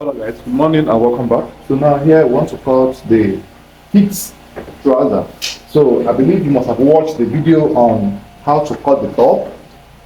Hello guys, good morning and welcome back. So now here I want to cut the Kids Trouser. So I believe you must have watched the video on how to cut the top.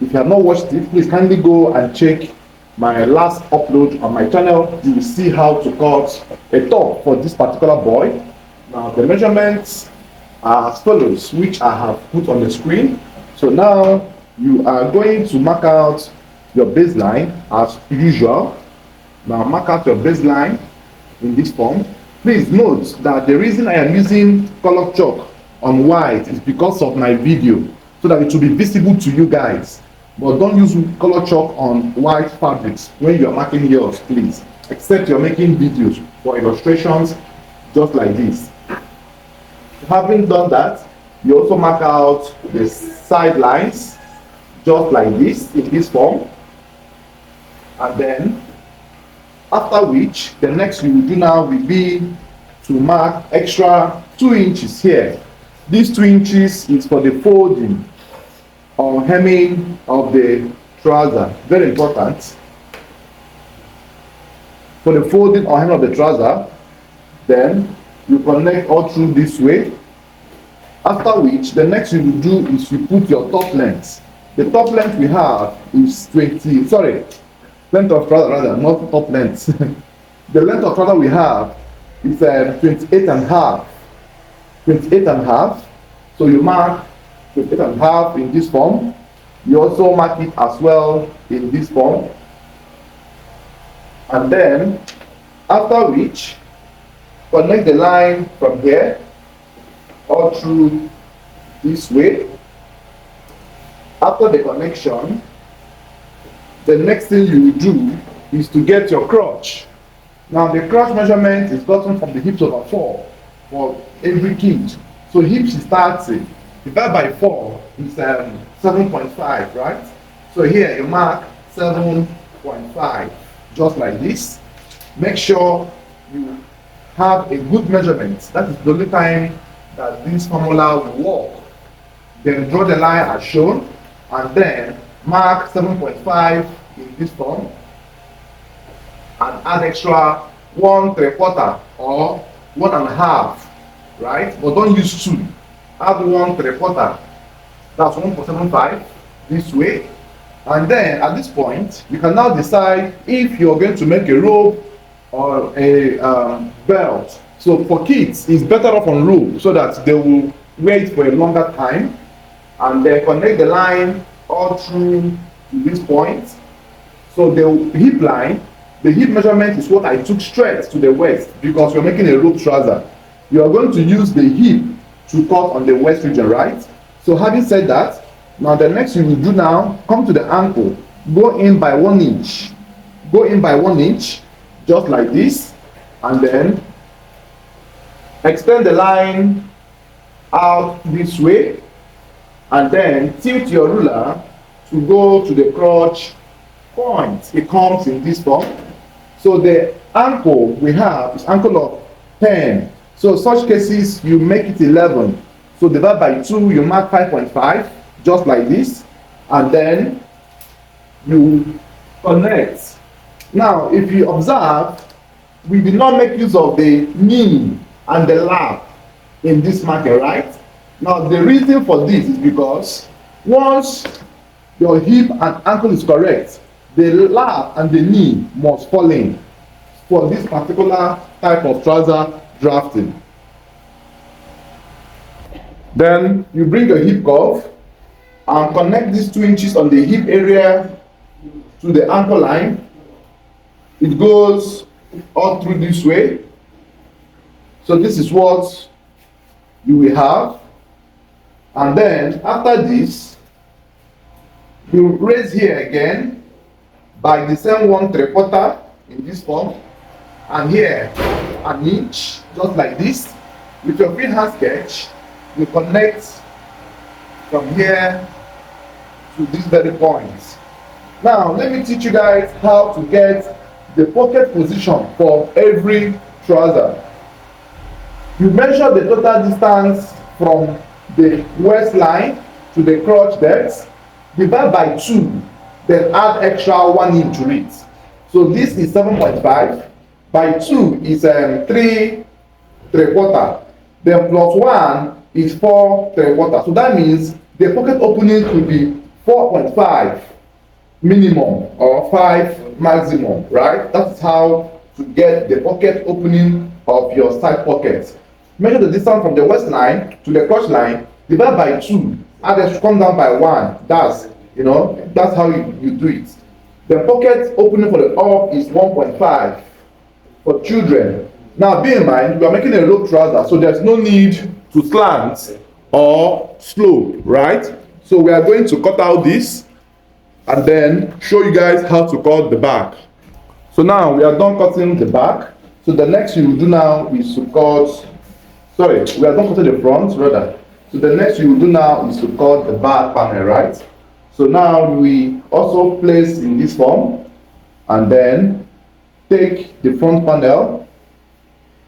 If you have not watched it, please kindly go and check my last upload on my channel. You will see how to cut a top for this particular boy. Now the measurements are as follows, which I have put on the screen. So now you are going to mark out your baseline as usual. Now mark out your baseline in this form. Please note that the reason I am using color chalk on white is because of my video, so that it will be visible to you guys. But don't use color chalk on white fabrics when you are marking yours, please. Except you're making videos for illustrations just like this. Having done that, you also mark out the side lines just like this in this form. And then after which, the next you will do now will be to mark extra 2 inches here. These 2 inches is for the folding or hemming of the trouser. Very important. For the folding or hemming of the trouser, then you connect all through this way. After which, the next you will do is you put your top length. The top length we have is length of trouser rather, not top length. The length of trouser we have is 28 and a half. 28 and a half. So you mark 28 and a half in this form. You also mark it as well in this form. And then after which, connect the line from here all through this way. After the connection, the next thing you will do is to get your crotch. Now the crotch measurement is gotten from the hips over 4 for every kid. So hips is 30, divided by 4 is 7.5, right? So here you mark 7.5, just like this. Make sure you have a good measurement. That is the only time that this formula will work. Then draw the line as shown, and then mark 7.5 in this form and add extra 1/3 or 1.5, right? But don't use 2. Add 1/3. That's 1.75 this way. And then at this point, you can now decide if you're going to make a rope or a belt. So for kids, it's better off on rope so that they will wear it for a longer time. And then connect the line all through to this point. So the hip line, the hip measurement is what I took straight to the waist because we're making a rope trouser. You are going to use the hip to cut on the waist region, right? So having said that, now the next you will do now, come to the ankle, go in by 1 inch. Go in by 1 inch, just like this, and then extend the line out this way, and then tilt your ruler to go to the crotch point. It comes in this form. So the ankle we have is ankle of 10. So such cases you make it 11. So divide by 2, you mark 5.5, just like this, and then you connect. Now if you observe, we did not make use of the knee and the lap in this marking, right? Now the reason for this is because once your hip and ankle is correct, the lap and the knee must fall in for this particular type of trouser drafting. Then you bring your hip cuff and connect these 2 inches on the hip area to the ankle line. It goes all through this way. So this is what you will have. And then after this, you raise here again by the same 1/3 in this form, and here 1 inch, just like this. With your freehand sketch, you connect from here to this very point. Now let me teach you guys how to get the pocket position for every trouser. You measure the total distance from the waistline to the crotch depth, divide by 2, then add extra 1 inch to it. So this is 7.5. by 2 is 3 3/4. Then plus 1 is 4 3/4. So that means the pocket opening could be 4.5 minimum or 5 maximum, right? That's how to get the pocket opening of your side pocket. Measure the distance from the waistline to the crotch line, divide by 2, and then come down by 1. That's how you do it. The pocket opening for the up is 1.5 for children. Now, bear in mind, we are making a rope trouser, so there's no need to slant or slope, right? So we are going to cut out this and then show you guys how to cut the back. So now we are done cutting the back. So the next thing you will do now is to cut, sorry, we are done cutting the front rather. So the next thing you will do now is to cut the back panel, right? So now we also place in this form and then take the front panel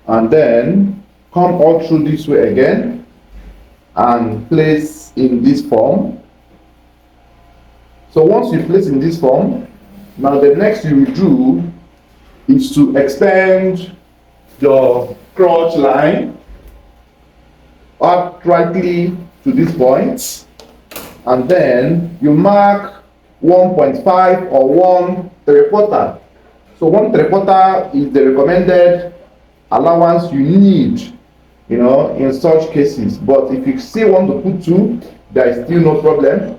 and then come all through this way again and place in this form. So once you place in this form, now the next thing you will do is to extend your crotch line uprightly to this point, and then you mark 1.5 or 1 3/4. So 1 3/4 is the recommended allowance you need, in such cases. But if you still want to put 2, there is still no problem.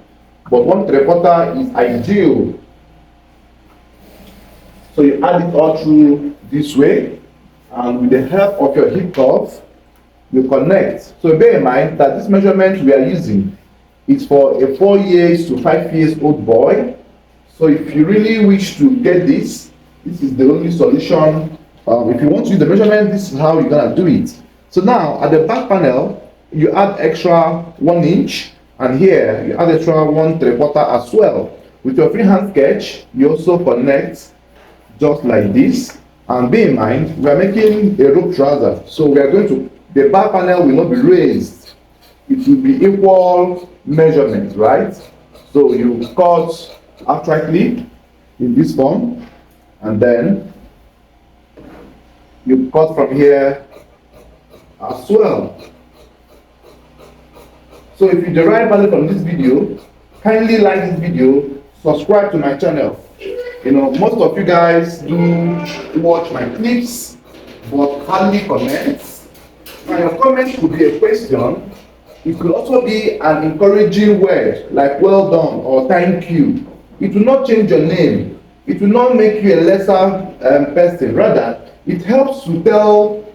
But 1 3/4 is ideal. So you add it all through this way, and with the help of your hip cuff, you connect. So bear in mind that this measurement we are using is for a 4 years to 5 years old boy. So if you really wish to get this is the only solution. If you want to use the measurement, this is how you're gonna do it. So now at the back panel, you add extra 1 inch, and here you add extra 1 3/4 as well. With your freehand sketch, you also connect just like this. And bear in mind, we are making a rope trouser, so we are going to, the back panel will not be raised. It will be equal measurement, right? So you cut uprightly in this form, and then you cut from here as well. So if you derive value from this video, kindly like this video, subscribe to my channel. Most of you guys do watch my clips, but hardly comments. Now your comment could be a question. It could also be an encouraging word like well done or thank you. It will not change your name. It will not make you a lesser person. Rather, it helps to tell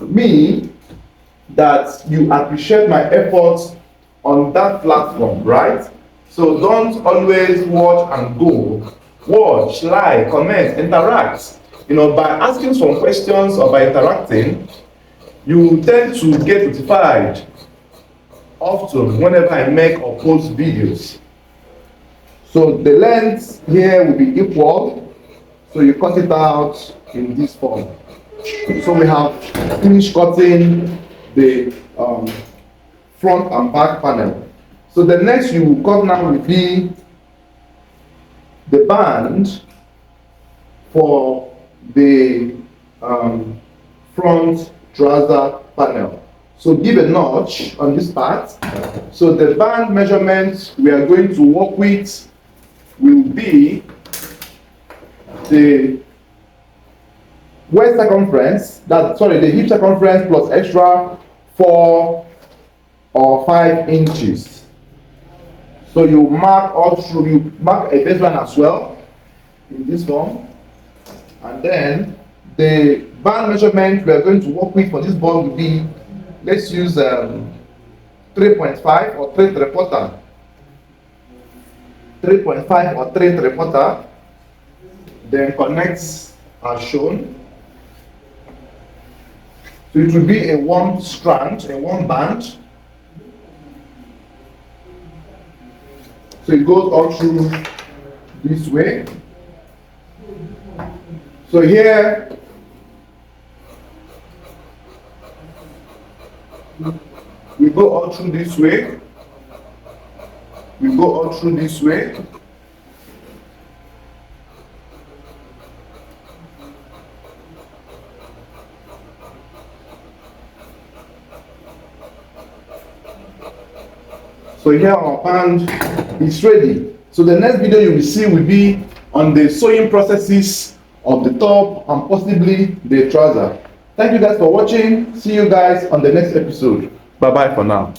me that you appreciate my efforts on that platform, right? So don't always watch and go. Watch, like, comment, interact. By asking some questions or by interacting, you tend to get notified often whenever I make or post videos. So the length here will be equal. So you cut it out in this form. So we have finished cutting the front and back panel. So the next you will cut now will be the band for the front trouser panel. So give a notch on this part. So the band measurement we are going to work with will be the waist circumference, the hip circumference plus extra 4 or 5 inches. So you mark all through, you mark a baseline as well in this form, and then the band measurement we are going to work with for this ball will be, let's use 3.5 or 3 3/4. 3.5 or 3 3/4. Then connects as shown. So it will be a 1 strand, a 1 band. So it goes all through this way. So here we go all through this way. We go all through this way. So here our band is ready. So the next video you will see will be on the sewing processes of the top and possibly the trouser. Thank you guys for watching. See you guys on the next episode. Bye bye for now.